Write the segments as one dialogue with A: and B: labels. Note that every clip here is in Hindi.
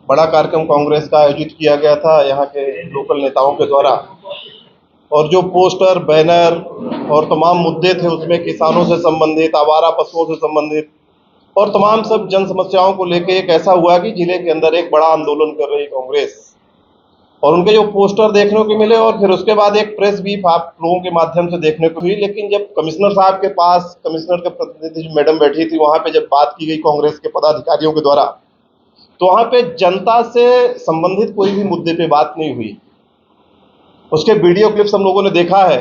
A: बड़ा कार्यक्रम कांग्रेस का आयोजित किया गया था यहाँ के लोकल नेताओं के द्वारा, और जो पोस्टर, बैनर और तमाम मुद्दे थे उसमें किसानों से संबंधित, आवारा पशुओं से संबंधित और तमाम सब जन समस्याओं को लेकर एक ऐसा हुआ कि जिले के अंदर एक बड़ा आंदोलन कर रही कांग्रेस, और उनके जो पोस्टर देखने को मिले और फिर उसके बाद एक प्रेस ब्रीफ आप लोगों के माध्यम से देखने को हुई। लेकिन जब कमिश्नर साहब के पास कमिश्नर के प्रतिनिधि जो मैडम बैठी थी वहां पे जब बात की गई कांग्रेस के पदाधिकारियों के द्वारा, तो वहां पे जनता से संबंधित कोई भी मुद्दे पे बात नहीं हुई। उसके वीडियो क्लिप्स हम लोगों ने देखा है,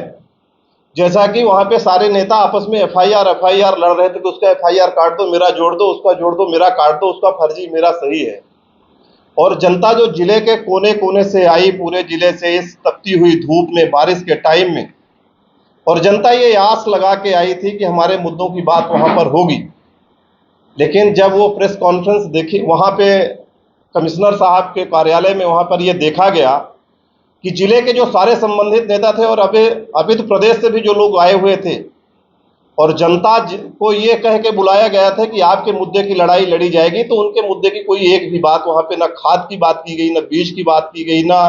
A: जैसा कि वहां पे सारे नेता आपस में एफआईआर लड़ रहे थे कि उसका एफआईआर काट दो, मेरा जोड़ दो, उसका जोड़ दो, मेरा काट दो, उसका फर्जी, मेरा सही है। और जनता जो जिले के कोने कोने से आई, पूरे जिले से, इस तपती हुई धूप में, बारिश के टाइम में, और जनता ये आस लगा के आई थी कि हमारे मुद्दों की बात वहां पर होगी। लेकिन जब वो प्रेस कॉन्फ्रेंस देखी वहां पे कमिश्नर साहब के कार्यालय में, वहां पर यह देखा गया कि जिले के जो सारे संबंधित नेता थे और अभी तो प्रदेश से भी जो लोग आए हुए थे, और जनता को ये कह के बुलाया गया था कि आपके मुद्दे की लड़ाई लड़ी जाएगी, तो उनके मुद्दे की कोई एक भी बात वहां पे, ना खाद की बात की गई, ना बीज की बात की गई, ना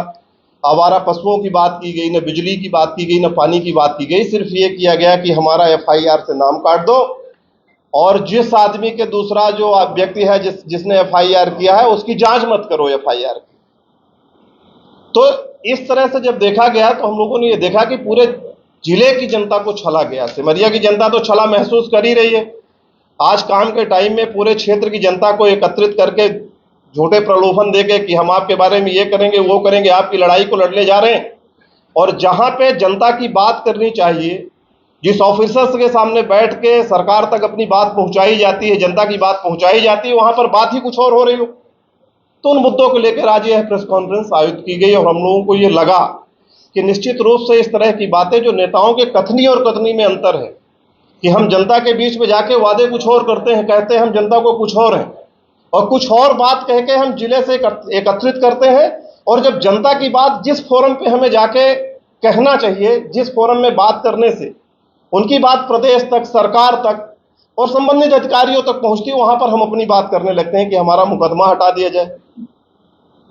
A: आवारा पशुओं की बात की गई, ना बिजली की बात की गई, ना पानी की बात की गई। सिर्फ ये किया गया कि हमारा एफआईआर से नाम काट दो, और जिस आदमी के दूसरा जो व्यक्ति है जिसने एफआईआर किया है उसकी जांच मत करो एफआईआर की। तो इस तरह से जब देखा गया तो हम लोगों ने ये देखा कि पूरे जिले की जनता को छला गया। सिमरिया की जनता तो छला महसूस कर ही रही है। आज काम के टाइम में पूरे क्षेत्र की जनता को एकत्रित करके झूठे प्रलोभन देके कि हम आपके बारे में ये करेंगे, वो करेंगे, आपकी लड़ाई को लड़ने जा रहे हैं। और जहां पे जनता की बात करनी चाहिए, जिस ऑफिसर्स के सामने बैठ के सरकार तक अपनी बात पहुंचाई जाती है, जनता की बात पहुंचाई जाती है, वहां पर बात ही कुछ और हो रही हो। तो उन मुद्दों को लेकर आज यह प्रेस कॉन्फ्रेंस आयोजित की गई, और हम लोगों को यह लगा कि निश्चित रूप से इस तरह की बातें, जो नेताओं के कथनी और कथनी में अंतर है कि हम जनता के बीच में जाके वादे कुछ और करते हैं, कहते हैं हम जनता को कुछ और हैं, और कुछ और बात कह के हम जिले से एकत्रित करते हैं, और जब जनता की बात जिस फोरम पे हमें जाके कहना चाहिए, जिस फोरम में बात करने से उनकी बात प्रदेश तक, सरकार तक और संबंधित अधिकारियों तक पहुंचती है, वहां पर हम अपनी बात करने लगते हैं कि हमारा मुकदमा हटा दिया जाए,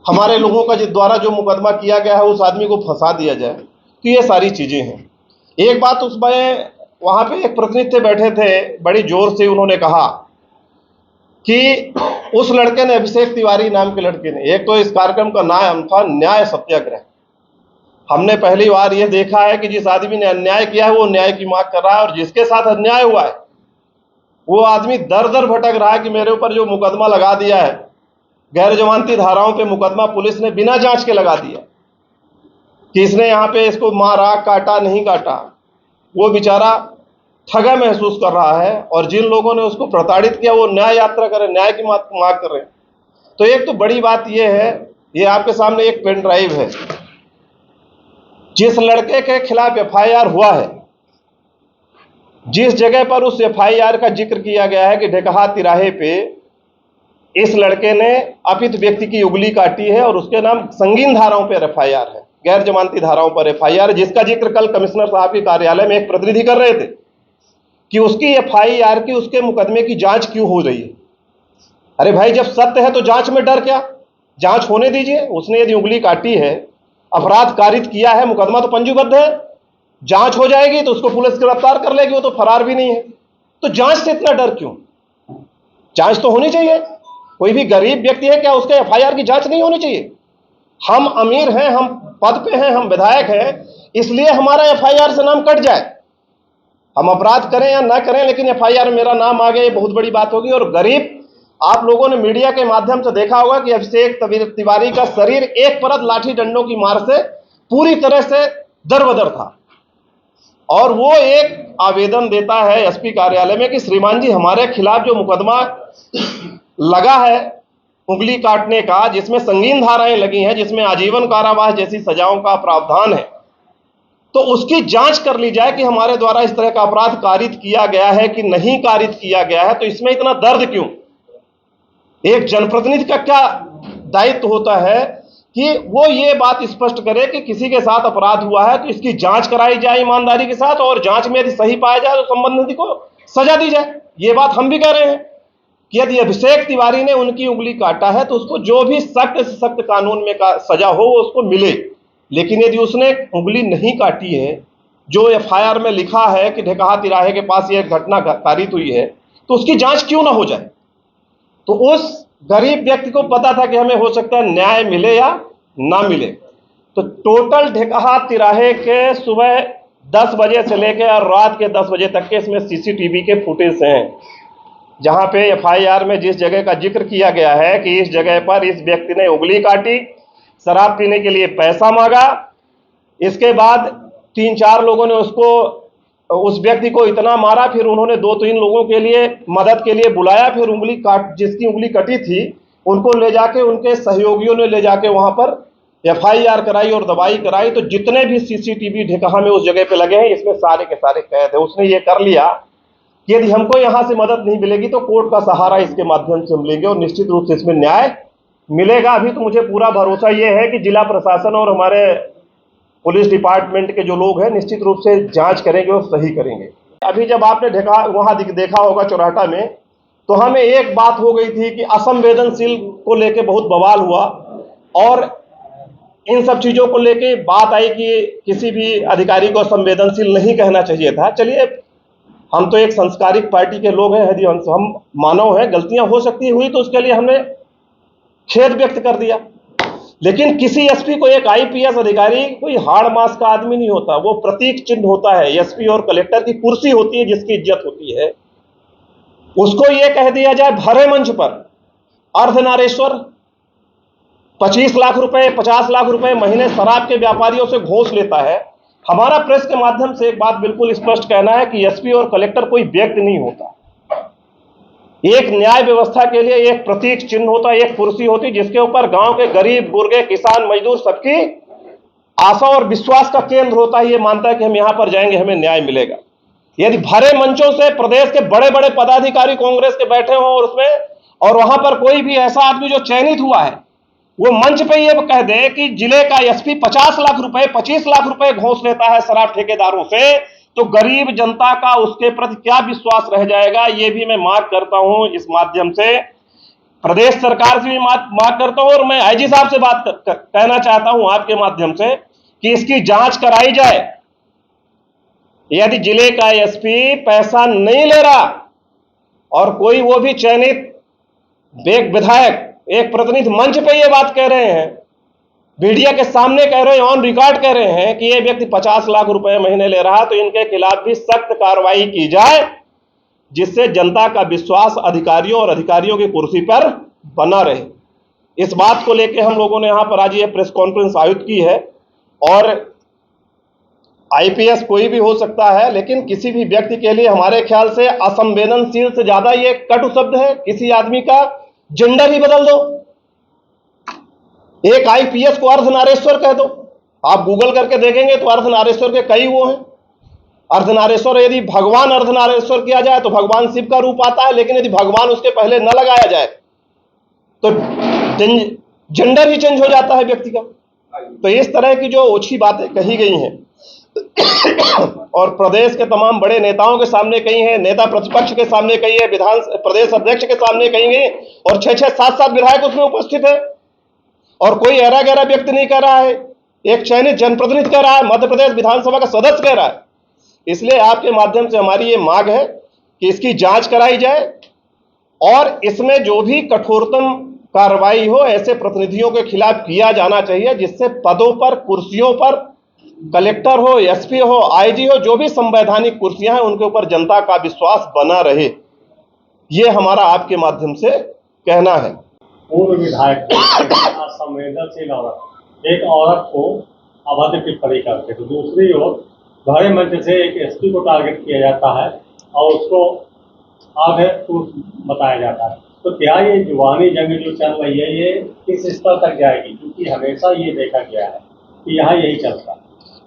A: हमारे लोगों का जिस द्वारा जो मुकदमा किया गया है उस आदमी को फंसा दिया जाए। तो ये सारी चीजें हैं। एक बात उसमें वहां पे एक प्रतिनिधि बैठे थे, बड़ी जोर से उन्होंने कहा कि उस लड़के ने, अभिषेक तिवारी नाम के लड़के ने, एक तो इस कार्यक्रम का नाम था न्याय सत्याग्रह। हमने पहली बार यह देखा है कि जिस आदमी ने अन्याय किया है वो न्याय की मांग कर रहा है, और जिसके साथ अन्याय हुआ है वो आदमी दर दर भटक रहा है कि मेरे ऊपर जो मुकदमा लगा दिया है, गैर जमानती धाराओं पे मुकदमा पुलिस ने बिना जांच के लगा दिया कि इसने यहां पे इसको मारा, काटा, नहीं काटा, वो बेचारा ठगा महसूस कर रहा है, और जिन लोगों ने उसको प्रताड़ित किया वो न्याय यात्रा कर रहे, न्याय की मांग कर रहे हैं। तो एक तो बड़ी बात यह है, ये आपके सामने एक पेन ड्राइव है, जिस लड़के के खिलाफ एफआईआर हुआ है, जिस जगह पर उस एफआईआर का जिक्र किया गया है कि ढेकहा तिराहे पे इस लड़के ने अपित व्यक्ति की उंगली काटी है, और उसके नाम संगीन धाराओं पर एफआईआर है, गैर जमानती धाराओं पर एफआईआर, जिसका जिक्र कल कमिश्नर साहब के कार्यालय में एक प्रतिनिधि कर रहे थे कि उसकी एफआईआर की, उसके मुकदमे की जांच क्यों हो रही है। अरे भाई, जब सत्य है तो जांच में डर क्या? जांच होने दीजिए। उसने यदि उंगली काटी है, अपराध कारित किया है, मुकदमा तो पंजीबद्ध है, जांच हो जाएगी तो उसको पुलिस गिरफ्तार कर लेगी, वो तो फरार भी नहीं है। तो जांच से इतना डर क्यों? जांच तो होनी चाहिए। कोई भी गरीब व्यक्ति है क्या, उसके एफआईआर की जांच नहीं होनी चाहिए? हम अमीर हैं, हम पद पे हैं, हम विधायक हैं, इसलिए हमारा एफआईआर से नाम कट जाए। हम अपराध करें या ना करें, लेकिन एफआईआर में मेरा नाम आ गया, ये बहुत बड़ी बात होगी। और गरीब, आप लोगों ने मीडिया के माध्यम से देखा होगा कि अभिषेक तिवारी का शरीर एक परत लाठी डंडों की मार से पूरी तरह से दरबदर था, और वो एक आवेदन देता है एसपी कार्यालय में कि श्रीमान जी, हमारे खिलाफ जो मुकदमा लगा है उंगली काटने का, जिसमें संगीन धाराएं लगी हैं, जिसमें आजीवन कारावास जैसी सजाओं का प्रावधान है, तो उसकी जांच कर ली जाए कि हमारे द्वारा इस तरह का अपराध कारित किया गया है कि नहीं कारित किया गया है। तो इसमें इतना दर्द क्यों? एक जनप्रतिनिधि का क्या दायित्व होता है कि वो ये बात स्पष्ट करे कि किसी के साथ अपराध हुआ है तो इसकी जांच कराई जाए ईमानदारी के साथ, और जांच में यदि सही पाया जाए तो संबंधित को सजा दी जाए। ये बात हम भी कह रहे हैं। कि यदि अभिषेक तिवारी ने उनकी उंगली काटा है तो उसको जो भी सख्त से सख्त कानून में सजा हो वो उसको मिले। लेकिन यदि उसने उंगली नहीं काटी है, जो एफआईआर में लिखा है कि ढेकहा तिराहे के पास यह घटना कारित हुई है, तो उसकी जांच क्यों ना हो जाए। तो उस गरीब व्यक्ति को पता था कि हमें हो सकता है न्याय मिले या ना मिले। तो टोटल ढेकहा तिराहे के सुबह 10 बजे से लेकर और रात के 10 बजे तक के इसमें सीसीटीवी के फुटेज हैं, जहां पे एफआईआर में जिस जगह का जिक्र किया गया है कि इस जगह पर इस व्यक्ति ने उंगली काटी, शराब पीने के लिए पैसा मांगा, इसके बाद 3-4 लोगों ने उस व्यक्ति को इतना मारा, फिर उन्होंने 2-3 लोगों के लिए मदद के लिए बुलाया, फिर जिसकी उंगली कटी थी उनको ले जाके उनके सहयोगियों ने ले जाके वहां पर एफआईआर कराई और दवाई कराई। तो जितने भी सीसीटीवी ढेकहा में उस जगह पे लगे हैं इसमें सारे के सारे कैद है। उसने ये कर लिया कि यदि हमको यहां से मदद नहीं मिलेगी तो कोर्ट का सहारा इसके माध्यम से हम लेंगे और निश्चित रूप से इसमें न्याय मिलेगा। अभी तो मुझे पूरा भरोसा ये है कि जिला प्रशासन और हमारे पुलिस डिपार्टमेंट के जो लोग हैं निश्चित रूप से जांच करेंगे और सही करेंगे। अभी जब आपने वहां देखा होगा चौराहा में, तो हमें एक बात हो गई थी कि असंवेदनशील को लेके बहुत बवाल हुआ और इन सब चीजों को लेके बात आई कि किसी भी अधिकारी को संवेदनशील नहीं कहना चाहिए था। चलिए, हम तो एक संस्कारिक पार्टी के लोग हैं, यदि हम मानव हैं, गलतियां हो सकती हुई तो उसके लिए हमने खेद व्यक्त कर दिया। लेकिन किसी एसपी को, एक आईपीएस अधिकारी कोई हाड़ मास का आदमी नहीं होता, वो प्रतीक चिन्ह होता है। एसपी और कलेक्टर की कुर्सी होती है जिसकी इज्जत होती है। उसको ये कह दिया जाए भरे मंच पर, अर्धनारेश्वर 25 लाख रुपए 50 लाख रुपए महीने शराब के व्यापारियों से घूस लेता है। हमारा प्रेस के माध्यम से एक बात बिल्कुल स्पष्ट कहना है कि एसपी और कलेक्टर कोई व्यक्ति नहीं होता, एक न्याय व्यवस्था के लिए एक प्रतीक चिन्ह होता है, एक कुर्सी होती जिसके ऊपर गांव के गरीब गुर्गे किसान मजदूर सबकी आशा और विश्वास का केंद्र होता है। ये मानता है कि हम यहां पर जाएंगे हमें न्याय मिलेगा। यदि भरे मंचों से प्रदेश के बड़े बड़े पदाधिकारी कांग्रेस के बैठे हों और उसमें, और वहां पर कोई भी ऐसा आदमी जो चयनित हुआ है वो मंच पे ये कह दे कि जिले का एसपी 50 लाख रुपए 25 लाख रुपए घूस लेता है शराब ठेकेदारों से, तो गरीब जनता का उसके प्रति क्या विश्वास रह जाएगा। ये भी मैं मांग करता हूं इस माध्यम से, प्रदेश सरकार से भी मांग करता हूं और मैं आईजी साहब से बात कहना चाहता हूं आपके माध्यम से कि इसकी जांच कराई जाए। यदि जिले का एसपी पैसा नहीं ले रहा और कोई वो भी चयनित एक विधायक, एक प्रतिनिधि मंच पे ये बात कह रहे हैं, मीडिया के सामने कह रहे हैं, ऑन रिकॉर्ड कह रहे हैं कि ये व्यक्ति 50 लाख रुपए महीने ले रहा, तो इनके खिलाफ भी सख्त कार्रवाई की जाए जिससे जनता का विश्वास अधिकारियों और अधिकारियों की कुर्सी पर बना रहे। इस बात को लेकर हम लोगों ने यहां पर आज ये प्रेस कॉन्फ्रेंस आयोजित की है। और आईपीएस कोई भी हो सकता है, लेकिन किसी भी व्यक्ति के लिए हमारे ख्याल से असंवेदनशील से ज्यादा ये कटु शब्द है। किसी आदमी का जेंडर ही बदल दो, एक आईपीएस को अर्धनारेश्वर कह दो। आप गूगल करके देखेंगे तो अर्धनारेश्वर के कई वो हैं। अर्धनारेश्वर, यदि भगवान अर्धनारेश्वर किया जाए तो भगवान शिव का रूप आता है, लेकिन यदि भगवान उसके पहले न लगाया जाए तो जेंडर ही चेंज हो जाता है व्यक्ति का। तो इस तरह की जो ओछी बातें कही गई हैं और प्रदेश के तमाम बड़े नेताओं के सामने कही है, नेता प्रतिपक्ष के सामने कही है, प्रदेश अध्यक्ष के सामने कही गई, और 6-6 7-7 विधायक उसमें उपस्थित है और कोई ऐरा गैरा व्यक्ति नहीं कर रहा है, एक चयनित जनप्रतिनिधि कह रहा है, मध्य प्रदेश विधानसभा का सदस्य कह रहा है। इसलिए आपके माध्यम से हमारी ये मांग है कि इसकी जांच कराई जाए और इसमें जो भी कठोरतम कार्रवाई हो ऐसे प्रतिनिधियों के खिलाफ किया जाना चाहिए, जिससे पदों पर, कुर्सियों पर, कलेक्टर हो, एसपी हो, आईजी हो, जो भी संवैधानिक कुर्सियां हैं उनके ऊपर जनता का विश्वास बना रहे। ये हमारा आपके माध्यम से कहना है।
B: पूर्व विधायक संवेदनशील औरत, एक औरत को अभद्र टिप्पणी करके, तो दूसरी ओर भरे मंच से एक एसपी को टारगेट किया जाता है और उसको आधे बताया जाता है। तो क्या ये जुबानी जंग जो चल रही है ये किस स्तर तक जाएगी, क्योंकि हमेशा ये देखा गया है कि यहाँ यही चलता है।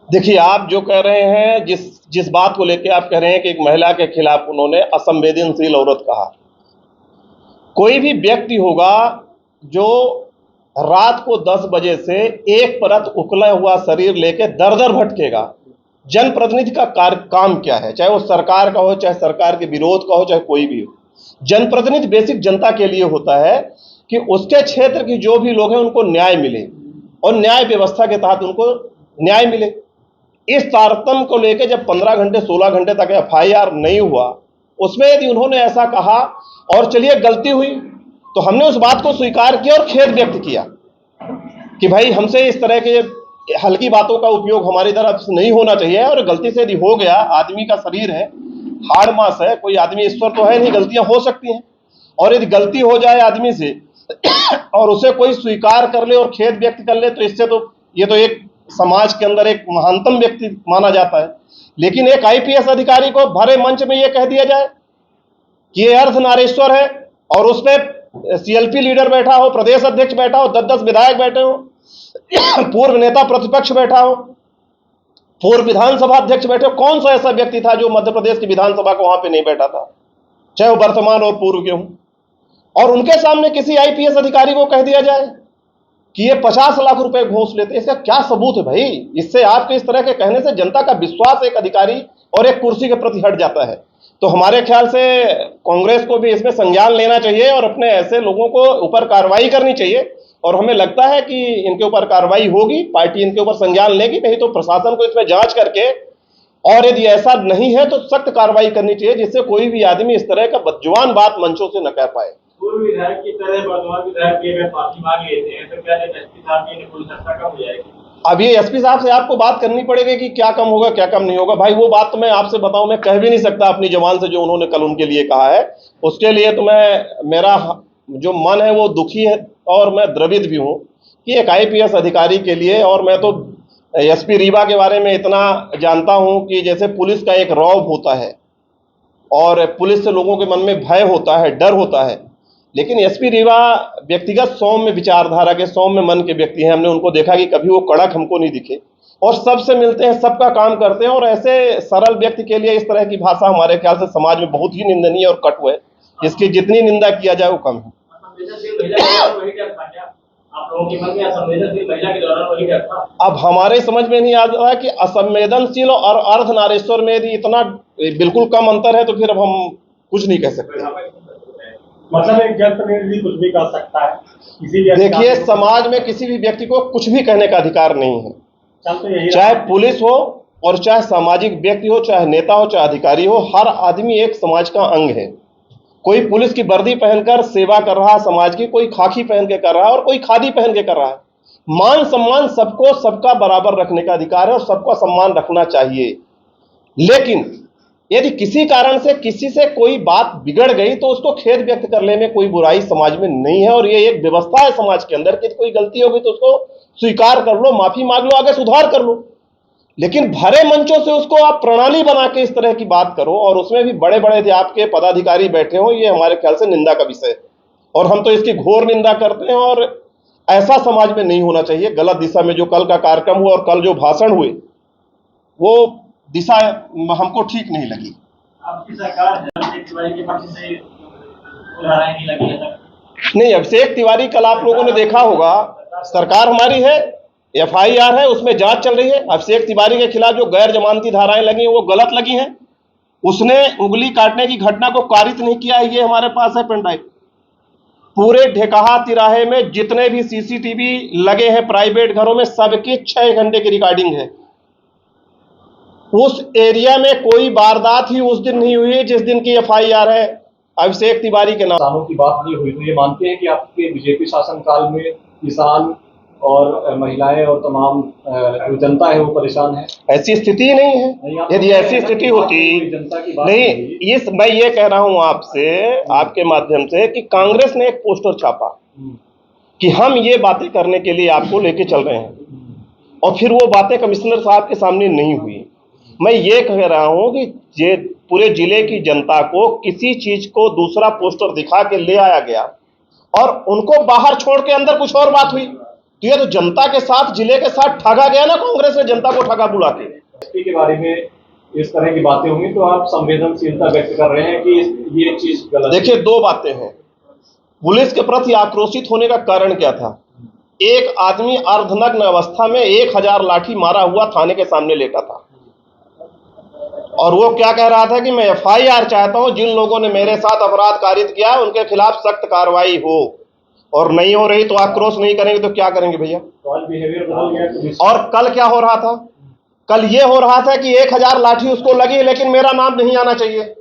A: देखिए, आप जो कह रहे हैं, जिस बात को लेकर आप कह रहे हैं कि एक महिला के खिलाफ उन्होंने असंवेदनशील औरत कहा, कोई भी व्यक्ति होगा जो रात को 10 बजे से एक परत उकला हुआ शरीर लेकर दर दर भटकेगा। जनप्रतिनिधि का काम क्या है, चाहे वो सरकार का हो, चाहे सरकार के विरोध का हो, चाहे कोई भी हो। जनप्रतिनिधि बेसिक जनता के लिए होता है कि उसके क्षेत्र की जो भी लोग हैं उनको न्याय मिले और न्याय व्यवस्था के तहत उनको न्याय मिले। इस तारतम्य को लेकर जब 15 घंटे 16 घंटे तक FIR नहीं हुआ, उसमें यदि उन्होंने ऐसा कहा और चलिए गलती हुई तो हमने उस बात को स्वीकार किया और खेद व्यक्त किया कि भाई हमसे इस तरह के हल्की बातों का उपयोग हमारी तरफ से नहीं होना चाहिए, और गलती से यदि हो गया, आदमी का शरीर है, हाड़ मास है, कोई आदमी ईश्वर तो है नहीं, गलतियां हो सकती हैं। और यदि गलती हो जाए आदमी से और उसे कोई स्वीकार कर ले और खेद व्यक्त कर ले, तो इससे तो ये तो एक समाज के अंदर एक महानतम व्यक्ति माना जाता है। लेकिन एक IPS अधिकारी को भरे मंच में यह कह दिया जाए कि ये अर्धनारीश्वर है और उस पर CLP लीडर बैठा हो, प्रदेश अध्यक्ष बैठा हो, 10-10 विधायक बैठे हो, पूर्व नेता प्रतिपक्ष बैठा हो, पूर्व विधानसभा अध्यक्ष बैठे हो। कौन सा ऐसा व्यक्ति था जो मध्य प्रदेश की विधानसभा को वहां पे नहीं बैठा था, चाहे वो वर्तमान और पूर्व के हों? और उनके सामने किसी IPS अधिकारी को कह दिया जाए कि ये 50 लाख रुपए घूस लेते, इसका क्या सबूत है भाई? इससे आपके इस तरह के कहने से जनता का विश्वास एक अधिकारी और एक कुर्सी के प्रति हट जाता है। तो हमारे ख्याल से कांग्रेस को भी इसमें संज्ञान लेना चाहिए और अपने ऐसे लोगों को ऊपर कार्रवाई करनी चाहिए, और हमें लगता है कि इनके ऊपर कार्रवाई होगी, पार्टी इनके ऊपर संज्ञान लेगी। नहीं तो प्रशासन को इसमें जांच करके, और यदि ऐसा नहीं है तो सख्त कार्रवाई करनी चाहिए, जिससे कोई भी आदमी इस तरह का बदजुबान बात मंचों से न कह पाए।
C: पूर्व विधायक की तरह वर्तमान विधायक की अगर माफी मांग लेते हैं तो क्या SP साहब की पुलिस हत्या कम हो जाएगी?
A: अब ये SP साहब से आपको बात करनी पड़ेगी कि क्या कम होगा क्या कम नहीं होगा। भाई वो बात तो मैं आपसे बताऊं, मैं कह भी नहीं सकता अपनी जबान से जो उन्होंने कल उनके लिए कहा है। उसके लिए तो मेरा जो मन है वो दुखी है और मैं द्रवित भी हूं कि एक IPS अधिकारी के लिए। और मैं तो SP रीवा के बारे में इतना जानता हूं कि जैसे पुलिस का एक रौब होता है और पुलिस से लोगों के मन में भय होता है, डर होता है, लेकिन SP रीवा व्यक्तिगत सौम्य विचारधारा के, सौम्य मन के व्यक्ति हैं। हमने उनको देखा कि कभी वो कड़क हमको नहीं दिखे और सबसे मिलते हैं, सबका काम करते हैं। और ऐसे सरल व्यक्ति के लिए इस तरह की भाषा हमारे ख्याल से समाज में बहुत ही निंदनीय और कटु है, जिसकी जितनी निंदा किया जाए वो कम है।
C: आप लोगों के मन में असंवेदनशील महिला के दौरान वही डर था? अब
A: हमारे समझ में नहीं आ रहा कि असंवेदनशील और अर्धनारीश्वर में यदि इतना बिल्कुल कम अंतर है तो फिर अब हम कुछ नहीं कह सकते।
B: मतलब एक जनप्रतिनिधि कुछ भी कर सकता है, किसी भी।
A: देखिए, समाज में किसी भी व्यक्ति को कुछ भी कहने का अधिकार नहीं है, चाहे पुलिस हो और चाहे सामाजिक व्यक्ति हो, चाहे नेता हो, चाहे अधिकारी हो। हर आदमी एक समाज का अंग है। कोई पुलिस की वर्दी पहनकर सेवा कर रहा है समाज की, कोई खाकी पहन के कर रहा है और कोई खादी पहन के कर रहा है। मान सम्मान सबको सबका बराबर रखने का अधिकार है और सबका सम्मान रखना चाहिए। लेकिन यदि किसी कारण से किसी से कोई बात बिगड़ गई तो उसको खेद व्यक्त करने में कोई बुराई समाज में नहीं है। और ये एक व्यवस्था है समाज के अंदर कि कोई गलती होगी तो उसको स्वीकार कर लो, माफी मांग लो, आगे सुधार कर लो। लेकिन भरे मंचों से उसको आप प्रणाली बना के इस तरह की बात करो, और उसमें भी बड़े बड़े आपके पदाधिकारी बैठे हो, ये हमारे ख्याल से निंदा का विषय है और हम तो इसकी घोर निंदा करते हैं। और ऐसा समाज में नहीं होना चाहिए। गलत दिशा में जो कल का कार्यक्रम हुआ और कल जो भाषण हुए, वो दिशा हमको ठीक नहीं लगी।
C: आपकी सरकार अभिषेक तिवारी के पक्ष से राय नहीं लगी है? नहीं,
A: अभिषेक तिवारी कल आप लोगों ने देखा होगा, सरकार हमारी है, FIR है, उसमें जांच चल रही है। अभिषेक तिवारी के खिलाफ जो गैर जमानती धाराएं लगी हैं वो गलत लगी हैं। उसने उंगली काटने की घटना को कारित नहीं किया है। ये हमारे पास है पेन ड्राइव। पूरे ढेकाहा तिराहे में जितने भी CCTV लगे हैं प्राइवेट घरों में, सबकी 6 घंटे की रिकॉर्डिंग है। उस एरिया में कोई वारदात ही उस दिन नहीं हुई है जिस दिन की FIR है अभिषेक तिवारी के नाम।
D: किसानों की बात नहीं हुई, तो ये मानते हैं कि आपके BJP शासनकाल में किसान और महिलाएं और तमाम जो जनता है वो परेशान है?
A: ऐसी स्थिति नहीं है। यदि ऐसी स्थिति होती,
D: जनता की बात
A: नहीं, मैं ये कह रहा हूं आपसे, आपके माध्यम से, कि कांग्रेस ने एक पोस्टर छापा कि हम ये बातें करने के लिए आपको लेके चल रहे हैं, और फिर वो बातें कमिश्नर साहब के सामने नहीं हुई। मैं ये कह रहा हूं कि पूरे जिले की जनता को किसी चीज को दूसरा पोस्टर दिखा के ले आया गया और उनको बाहर छोड़ के अंदर कुछ और बात हुई, तो ये तो जनता के साथ, जिले के साथ ठगा गया ना। कांग्रेस ने जनता को ठगा बुला के।
D: SP के बारे में इस तरह की बातें होंगी तो आप संवेदनशीलता व्यक्त कर रहे हैं कि ये चीज गलत।
A: देखिए, 2 बातें हैं। पुलिस के प्रति आक्रोशित होने का कारण क्या था? एक आदमी अर्धनग्न अवस्था में 1000 लाठी मारा हुआ थाने के सामने लेटा था और वो क्या कह रहा था कि मैं FIR चाहता हूं, जिन लोगों ने मेरे साथ अपराध कारित किया उनके खिलाफ सख्त कार्रवाई हो, और नहीं हो रही तो आक्रोश नहीं करेंगे तो क्या करेंगे भैया।
D: तो आज बिहेवियर बदल गया पुलिस।
A: और कल क्या हो रहा था, कल ये हो रहा था कि 1000 लाठी उसको लगी, लेकिन मेरा नाम नहीं आना चाहिए,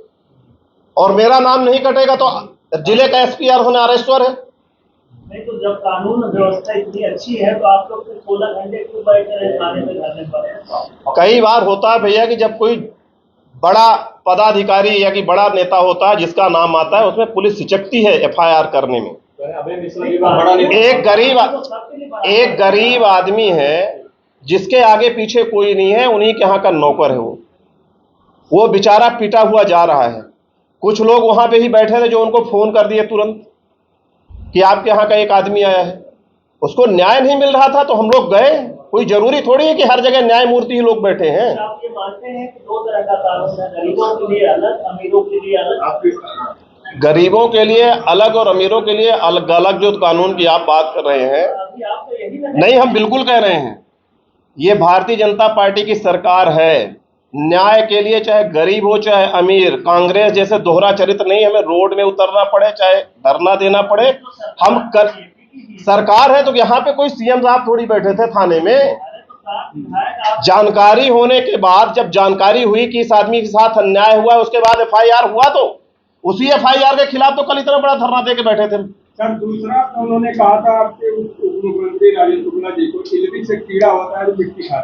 A: और मेरा नाम नहीं कटेगा तो जिले का SPR होने अरेस्टर है।
C: नहीं तो जब कानून व्यवस्था इतनी अच्छी है तो आप लोग 16 घंटे क्यों बैठे रहे थाने में धरने पर?
A: कई बार होता है भैया कि जब कोई बड़ा पदाधिकारी या कि बड़ा नेता होता है जिसका नाम आता है, उसमें पुलिस हिचकती है FIR करने में। एक गरीब आदमी है जिसके आगे पीछे कोई नहीं है, उन्हीं के यहाँ का नौकर है वो बेचारा पिटा हुआ जा रहा है। कुछ लोग वहां पे ही बैठे थे जो उनको फोन कर दिए तुरंत कि आपके यहाँ का एक आदमी आया है, उसको न्याय नहीं मिल रहा था तो हम लोग गए। कोई जरूरी थोड़ी है कि हर जगह न्यायमूर्ति ही लोग बैठे हैं।
C: आप ये मानते हैं कि 2 तरह का कानून है, गरीबों के लिए अलग, अमीरों के लिए अलग?
A: गरीबों के लिए अलग और अमीरों के लिए अलग अलग जो कानून की आप बात कर रहे हैं,
C: अभी आप तो यही
A: नहीं, हम बिल्कुल कह रहे हैं ये भारतीय जनता पार्टी की सरकार है। न्याय के लिए चाहे गरीब हो चाहे अमीर, कांग्रेस जैसे दोहरा चरित्र नहीं, हमें रोड में उतरना पड़े चाहे धरना देना पड़े, हम कर सरकार है। तो यहाँ पे कोई CM साहब थोड़ी बैठे थे थाने में। जानकारी होने के बाद, जब जानकारी हुई कि इस आदमी के साथ अन्याय हुआ, उसके बाद FIR हुआ, तो उसी FIR के खिलाफ तो कल इतना बड़ा धरना दे के बैठे थे।
E: सर दूसरा तो उन्होंने कहा था आपके उप मुख्यमंत्री राजेंद्र शुक्ला जी को, इलबी से कीड़ा होता है जो मिट्टी खाता है।